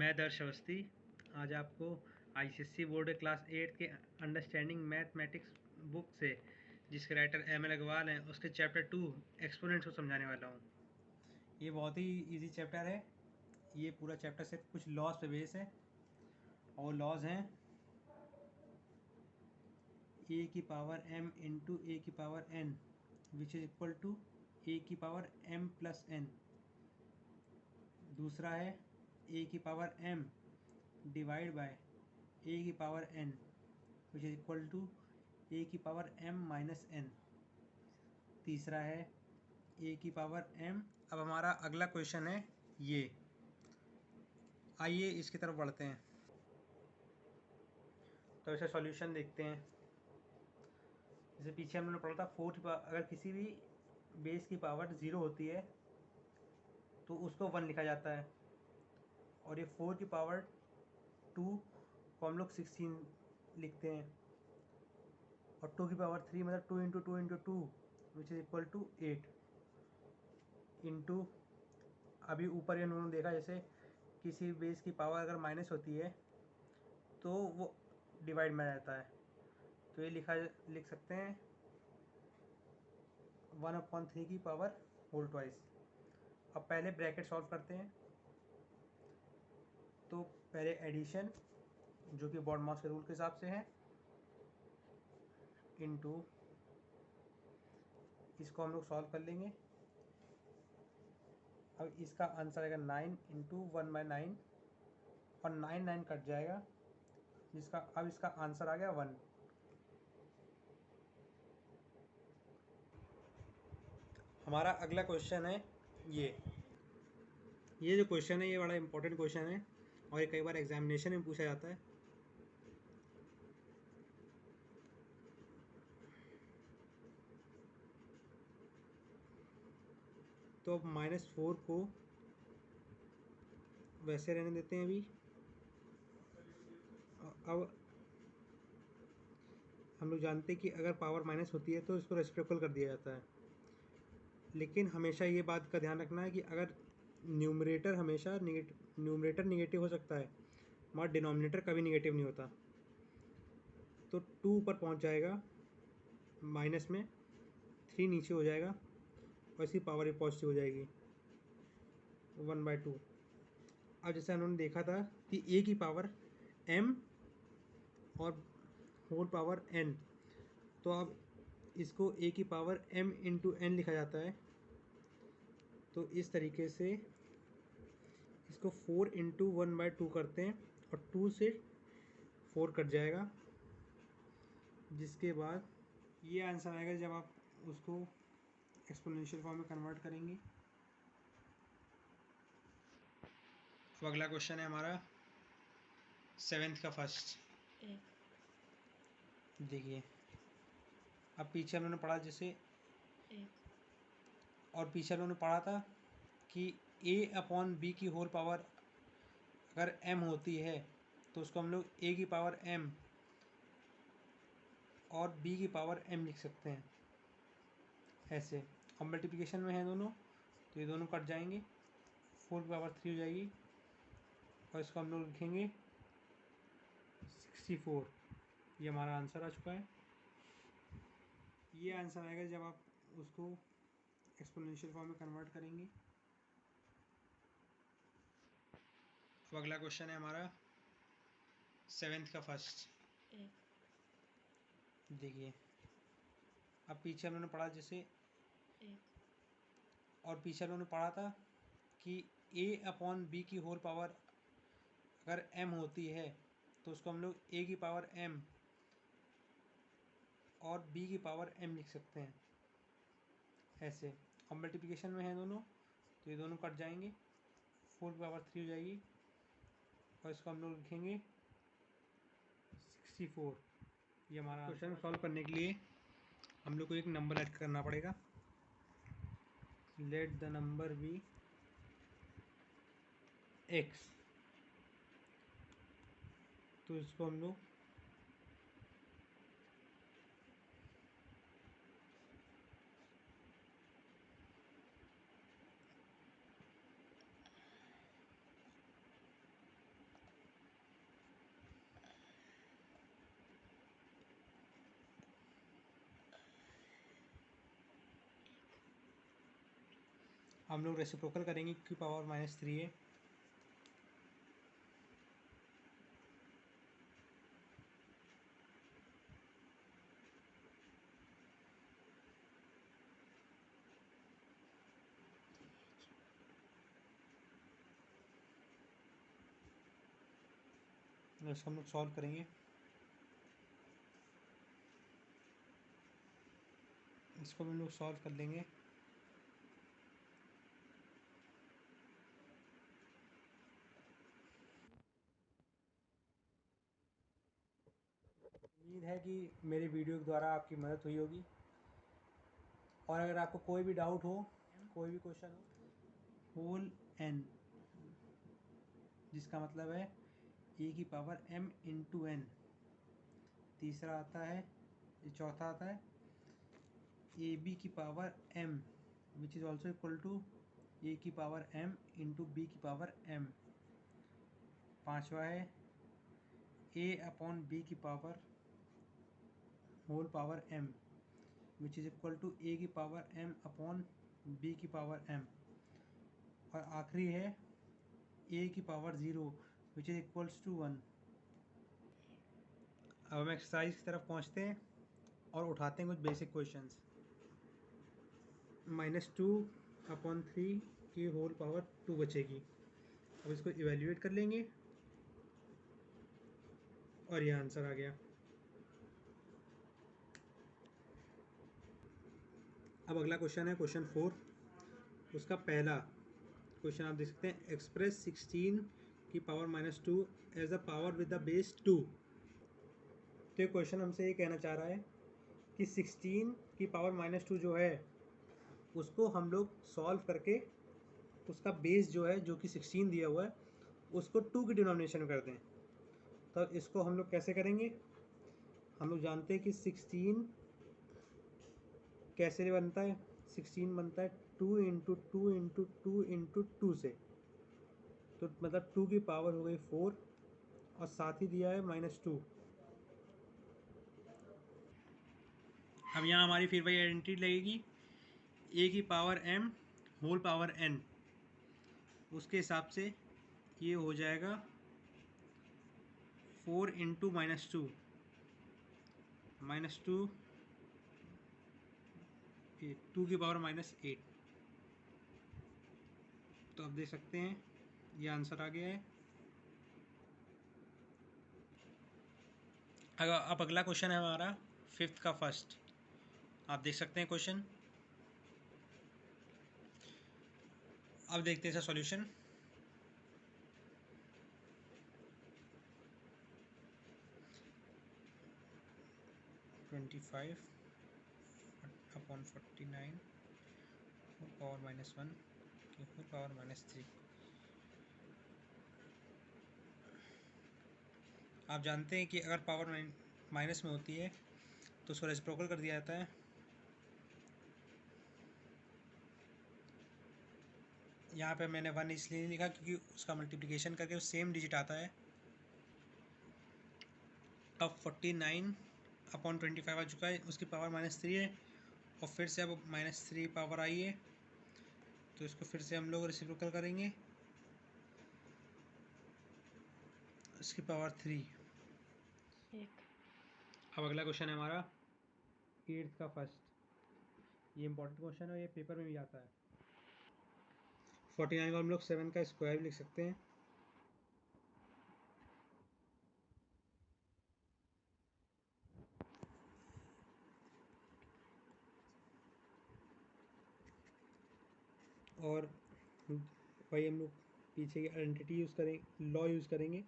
मैं दर्श अवस्थी आज आपको आईसीएसई बोर्ड क्लास 8 के अंडरस्टैंडिंग मैथमेटिक्स बुक से जिसके राइटर एम एल अग्रवाल हैं उसके चैप्टर 2 एक्सपोनेंट्स को समझाने वाला हूँ। ये बहुत ही इजी चैप्टर है। ये पूरा चैप्टर सिर्फ कुछ लॉज पे बेस है और लॉज हैं ए की पावर m इंटू ए की power n which is equal to a की पावर m प्लस n। दूसरा है ए की power m divide by a की power n which is equal to a की पावर m माइनस n। तीसरा है a की पावर m। अब हमारा अगला क्वेश्चन है ये। आइए इसकी तरफ बढ़ते हैं। तो इसे सॉल्यूशन देखते हैं। जैसे पीछे हमने पढ़ा था 4 की पावर, अगर किसी भी बेस की पावर 0 होती है तो उसको 1 लिखा जाता है, और ये 4 की पावर 2 को हम लोग 16 लिखते हैं, और 2 की पावर 3 मतलब 2 into 2 into 2 which is equal to 8 into, अभी ऊपर ये उन्होंने देखा जैसे किसी बेस की पावर अगर माइनस होती है तो वो डिवाइड में आ जाता है, तो ये लिख सकते हैं 1/3 की पावर होल ट्वाइस। अब पहले ब्रैकेट सॉल्व करते हैं। तो पहले एडिशन जो कि बॉडमास के रूल के हिसाब से है, इनटू इसको हम लोग सॉल्व कर लेंगे। अब इसका आंसर आएगा 9 इंटू 1/9 और 9 कट जाएगा, जिसका अब इसका आंसर आ गया 1। हमारा अगला क्वेश्चन है ये जो क्वेश्चन है ये बड़ा इंपॉर्टेंट क्वेश्चन है और ये कई बार एग्जामिनेशन में पूछा जाता है। तो अब -4 को वैसे रहने देते हैं। अभी अब हम लोग जानते हैं कि अगर पावर माइनस होती है तो इसको रेसिप्रोकल कर दिया जाता है, लेकिन हमेशा ये बात का ध्यान रखना है कि अगर न्यूमरेटर हमेशा न्यूमरेटर निगेटिव हो सकता है मगर डिनोमिनेटर कभी निगेटिव नहीं होता। तो 2 ऊपर पहुंच जाएगा माइनस में, 3 नीचे हो जाएगा और इसकी पावर भी पॉजिटिव हो जाएगी 1/2। अब जैसे उन्होंने देखा था कि ए की पावर m और होल पावर n, तो अब इसको a की पावर m इंटू n लिखा जाता है। तो इस तरीके से इसको 4 इंटू 1/2 करते हैं और 2 से 4 कट जाएगा, जिसके बाद ये आंसर आएगा जब आप उसको एक्सपोनेंशियल फॉर्म में कन्वर्ट करेंगे। तो अगला क्वेश्चन है हमारा 7th का फर्स्ट। देखिए अब पीछे उन्होंने पढ़ा जैसे और पीछे उन्होंने पढ़ा था कि a/b की होल पावर अगर m होती है तो उसको हम लोग a की पावर m और b की पावर m लिख सकते हैं ऐसे। अब मल्टीप्लिकेशन में है दोनों तो ये दोनों कट जाएंगे, 4 की पावर 3 हो जाएगी और इसको हम लोग लिखेंगे 64। ये हमारा आंसर आ चुका है। ये आंसर आएगा जब आप उसको एक्सपोनेंशियल फॉर्म में कन्वर्ट करेंगे। तो अगला क्वेश्चन है हमारा 7th का फर्स्ट। देखिए अब पीछे उन्होंने पढ़ा जैसे और पीछे उन्होंने पढ़ा था कि a/b की होल पावर अगर m होती है तो उसको हम लोग a की पावर m और b की पावर m लिख सकते हैं ऐसे। अब मल्टीप्लिकेशन में है दोनों तो ये दोनों कट जाएंगे, 4 की पावर 3 हो जाएगी और इसको हम लोग लिखेंगे 64। ये हमारा क्वेश्चन सॉल्व करने के लिए हम लोग को एक नंबर ऐड करना पड़ेगा। Let the number be x। तो इसको हम लोग हम लोग रेसिप्रोकल करेंगे की पावर -3 है। इसको हम लोग सॉल्व करेंगे। इसको हम लोग सॉल्व कर लेंगे। उम्मीद है कि मेरे वीडियो के द्वारा आपकी मदद हुई होगी। और अगर आपको कोई भी डाउट हो, कोई भी क्वेश्चन हो, होल n, जिसका मतलब है e की पावर m इंटू एन। तीसरा आता है, चौथा आता है ए बी की power m, which is also equal to a की पावर m इंटू बी की पावर m। पांचवा है a अपॉन बी की power whole power m, which is equal to a की पावर m अपॉन बी की power m। और आखिरी है a की power 0, which is equals to 1। अब हम एक्सरसाइज की तरफ पहुंचते हैं और उठाते हैं कुछ बेसिक क्वेश्चंस। -2/3 की होल पावर 2 बचेगी। अब इसको इवेल्युएट कर लेंगे और यह आंसर आ गया। अब अगला क्वेश्चन है क्वेश्चन 4। उसका पहला क्वेश्चन आप देख सकते हैं, एक्सप्रेस 16 की power -2 as a power with the base 2। तो ये क्वेश्चन हमसे ये कहना चाह रहा है कि 16 की पावर -2 जो है उसको हम लोग सॉल्व करके उसका बेस जो है, जो कि 16 दिया हुआ है, उसको 2 की डिनोमिनेशन में कर दें। तो इसको हम लोग कैसे करेंगे? हम लोग जानते हैं कि 16 कैसे बनता है। 16 बनता है 2 इंटू 2 इंटू 2 इंटू 2 से। तो मतलब 2 की पावर हो गई 4 और साथ ही दिया है -2। अब यहाँ हमारी फिर वही आइडेंटिटी लगेगी, ए की power m whole power n। उसके हिसाब से ये हो जाएगा 4 इंटू -2 2 की पावर -8। तो आप देख सकते हैं ये आंसर आ गया है। अब अगला क्वेश्चन है हमारा 5th का फर्स्ट। आप देख सकते हैं क्वेश्चन। अब देखते हैं इसका सॉल्यूशन। (25 अपॉन 49 होल पावर -1 की होल पावर -3। आप जानते हैं कि अगर पावर माइनस में होती है तो उसको रेसिप्रोकल कर दिया जाता है। यहाँ पे मैंने 1 इसलिए नहीं लिखा क्योंकि उसका मल्टीप्लिकेशन करके सेम डिजिट आता है। अब 49 अपॉन 25 आ चुका है, उसकी पावर -3 है और फिर से अब -3 पावर आई है, तो इसको फिर से हम लोग रेसिप्रोकल करेंगे, इसकी पावर 3। अब अगला क्वेश्चन है हमारा 8th का फर्स्ट। ये इंपॉर्टेंट क्वेश्चन है, ये पेपर में भी आता है। 49 को हम लोग 7 का स्क्वायर भी लिख सकते हैं। और वही हम लोग पीछे की आइडेंटिटी यूज़ करेंगे, लॉ यूज़ करेंगे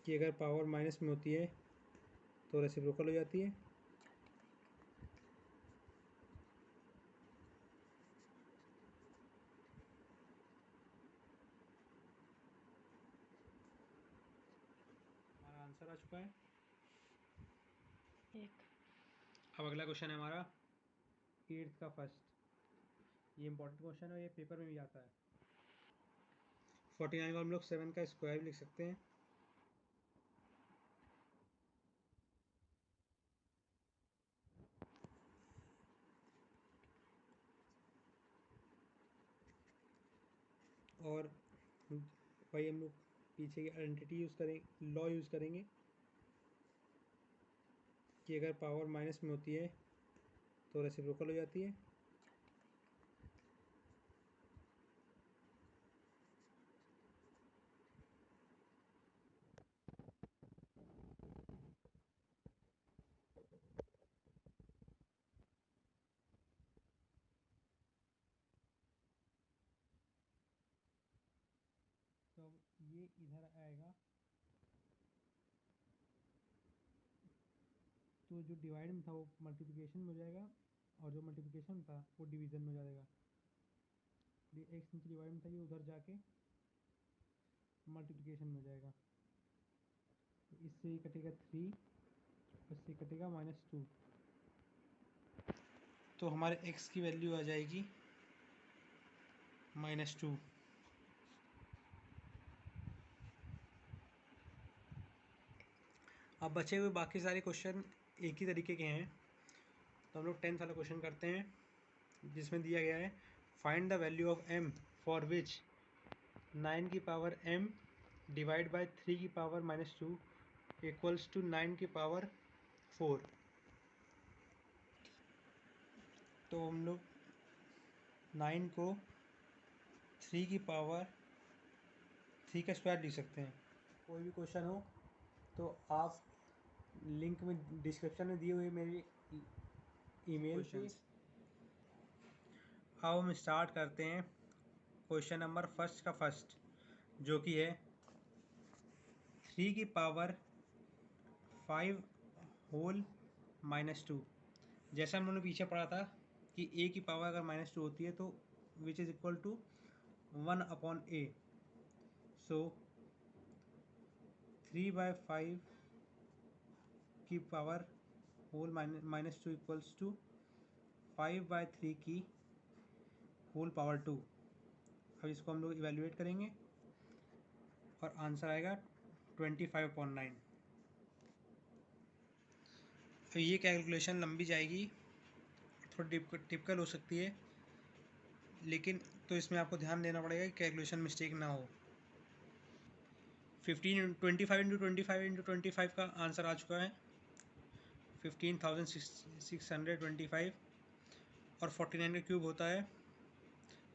कि अगर पावर माइनस में होती है तो रेसिप्रोकल हो जाती है। हमारा आंसर आ चुका है। अब अगला क्वेश्चन है हमारा 8th का फर्स्ट। ये इंपॉर्टेंट क्वेश्चन है, ये पेपर में भी आता है। 49 को हम लोग 7 का स्क्वायर भी लिख सकते हैं। वही हम लोग पीछे की आइडेंटिटी यूज़ करेंगे, लॉ यूज़ करेंगे कि अगर पावर माइनस में होती है तो रेसिप्रोकल हो जाती है। तो ये इधर आएगा, तो जो डिवाइड में था वो मल्टीप्लिकेशन में हो जाएगा, और जो मल्टीप्लिकेशन था वो डिवीज़न में हो जाएगा। ये एक्स नीचे डिवाइड में था, ये उधर जाके मल्टीप्लिकेशन में हो जाएगा। तो इससे ही कटेगा 3, इससे कटेगा -2। तो हमारे x की वैल्यू आ जाएगी -2। अब बचे हुए बाकी सारे क्वेश्चन एक ही तरीके के हैं, तो हम लोग 10th वाला क्वेश्चन करते हैं, जिसमें दिया गया है find the value of m for which 9 की पावर m डिवाइड बाय 3 की पावर -2 इक्वल्स टू 9 की पावर 4। तो हम लोग 9 को 3 की पावर 3 का स्क्वायर लिख सकते हैं। कोई भी क्वेश्चन हो तो आप लिंक में डिस्क्रिप्शन में दिए हुए मेरी ईमेल पे। अब हम स्टार्ट करते हैं क्वेश्चन नंबर फर्स्ट का फर्स्ट, जो कि है 3 की पावर 5 होल -2। जैसा हम लोगों ने पीछे पढ़ा था कि a की पावर अगर -2 होती है तो which is equal to 1/a। So 3/5 की पावर होल -2 इक्वल्स टू 5/3 की होल पावर 2। अब इसको हम लोग इवेल्युएट करेंगे और आंसर आएगा 25/9। तो ये कैलकुलेशन लंबी जाएगी, थोड़ी टिपिकल हो सकती है, लेकिन तो इसमें आपको ध्यान देना पड़ेगा कि कैलकुलेशन मिस्टेक ना हो। 25 का आंसर आ चुका है 15,625, और 49 का क्यूब होता है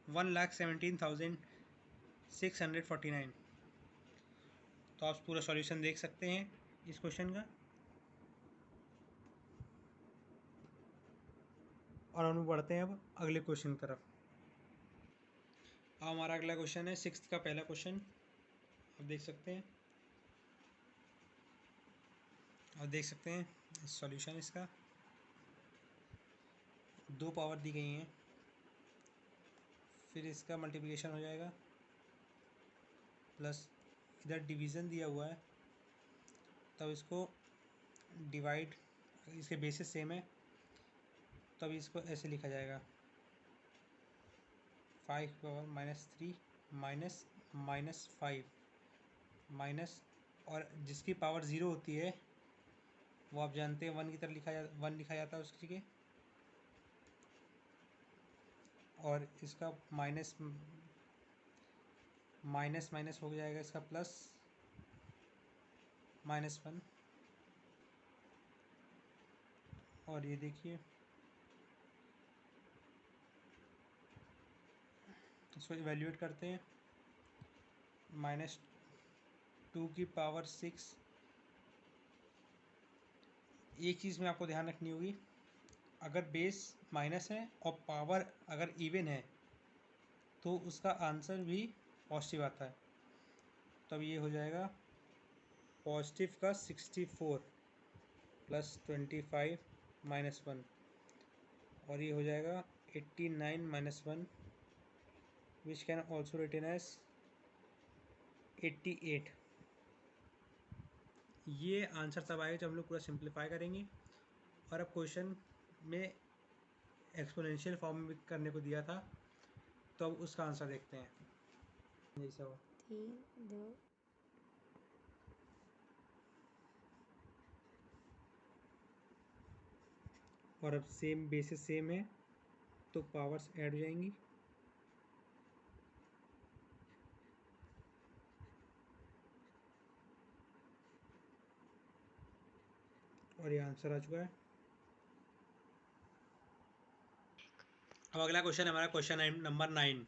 1,17,649। तो आप पूरा सॉल्यूशन देख सकते हैं इस क्वेश्चन का। और हम बढ़ते हैं अब अगले क्वेश्चन की तरफ। अब हमारा अगला क्वेश्चन है 6th का पहला क्वेश्चन। आप देख सकते हैं, सॉल्यूशन इसका। 2 पावर दी गई हैं, फिर इसका मल्टीप्लिकेशन हो जाएगा, प्लस इधर डिवीज़न दिया हुआ है, तब इसको डिवाइड, इसके बेसिस सेम है तब इसको ऐसे लिखा जाएगा 5 पावर -3 -5 माइनस, और जिसकी पावर 0 होती है वो आप जानते हैं 1 की तरह वन लिखा जाता है उसकी जगह, और इसका माइनस माइनस हो जाएगा इसका प्लस -1। और ये देखिए इसको इवेल्यूएट करते हैं, -2 की पावर 6। एक चीज़ में आपको ध्यान रखनी होगी, अगर बेस माइनस है और पावर अगर इवन है तो उसका आंसर भी पॉजिटिव आता है। तब ये हो जाएगा पॉजिटिव का 64 प्लस 25 -1, और ये हो जाएगा 89 -1, which can also written as 88। ये आंसर तब आएगा जब हम लोग पूरा सिंप्लीफाई करेंगे। और अब क्वेश्चन में एक्सपोनेंशियल फॉर्म में करने को दिया था, तो अब उसका आंसर देखते हैं। जैसा हो 3 2 और अब सेम बेसिस सेम है तो पावर्स ऐड हो जाएंगी। और ये आंसर आ चुका है। अब अगला क्वेश्चन हमारा क्वेश्चन नंबर 9।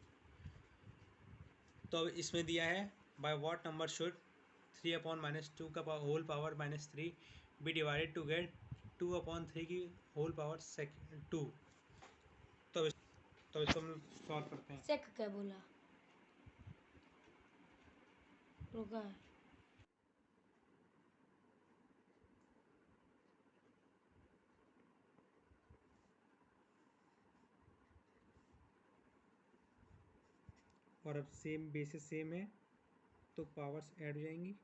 तो अब इसमें दिया है बाय व्हाट नंबर शुड 3/-2 का whole power -3 be divided to get 2/3 की होल पावर 2। तो इसको हम सॉल्व करते हैं। सेक क्या बोला? रुका है। और अब सेम बेसिस सेम है तो पावर्स ऐड हो जाएंगी।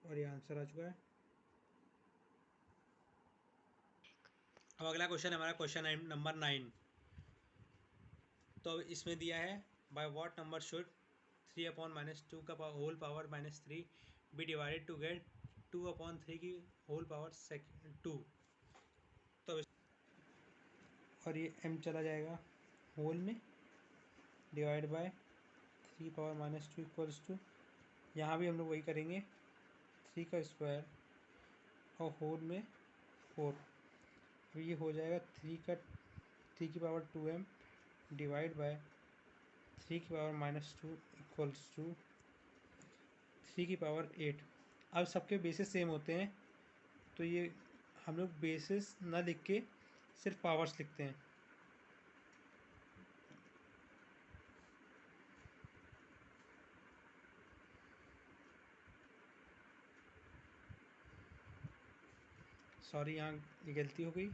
और ये आंसर आ चुका है। अब अगला क्वेश्चन हमारा क्वेश्चन नंबर 9। तो अब इसमें दिया है बाय व्हाट नंबर शुड 3/-2 का whole power -3 be divided to get 2/3 की होल पावर 2। तो और ये m चला जाएगा होल में, डिवाइड बाय 3/-2 इक्वल्स टू, यहाँ भी हम लोग वही करेंगे, 3 का स्क्वायर और होल में 4। अब ये हो जाएगा 3 की पावर 2m डिवाइड बाय 3 की पावर -2 इक्वल्स टू 3 की पावर 8। अब सबके बेसिस सेम होते हैं तो ये हम लोग बेसिस ना लिख के सिर्फ पावर्स लिखते हैं। सॉरी, यहाँ ये गलती हो गई।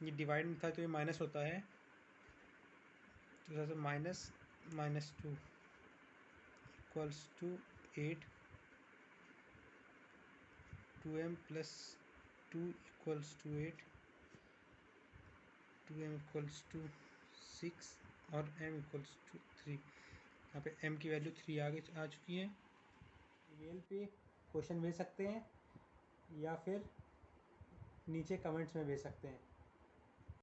ये डिवाइड में था तो ये माइनस होता है, तो जैसे -2 equals to 8, 2m plus 2 equals to 8, 2m equals to 6 और m इक्वल्स टू 3। यहाँ पे m की वैल्यू 3 आगे आ चुकी है। ईमेल पे क्वेश्चन भेज सकते हैं या फिर नीचे कमेंट्स में भेज सकते हैं।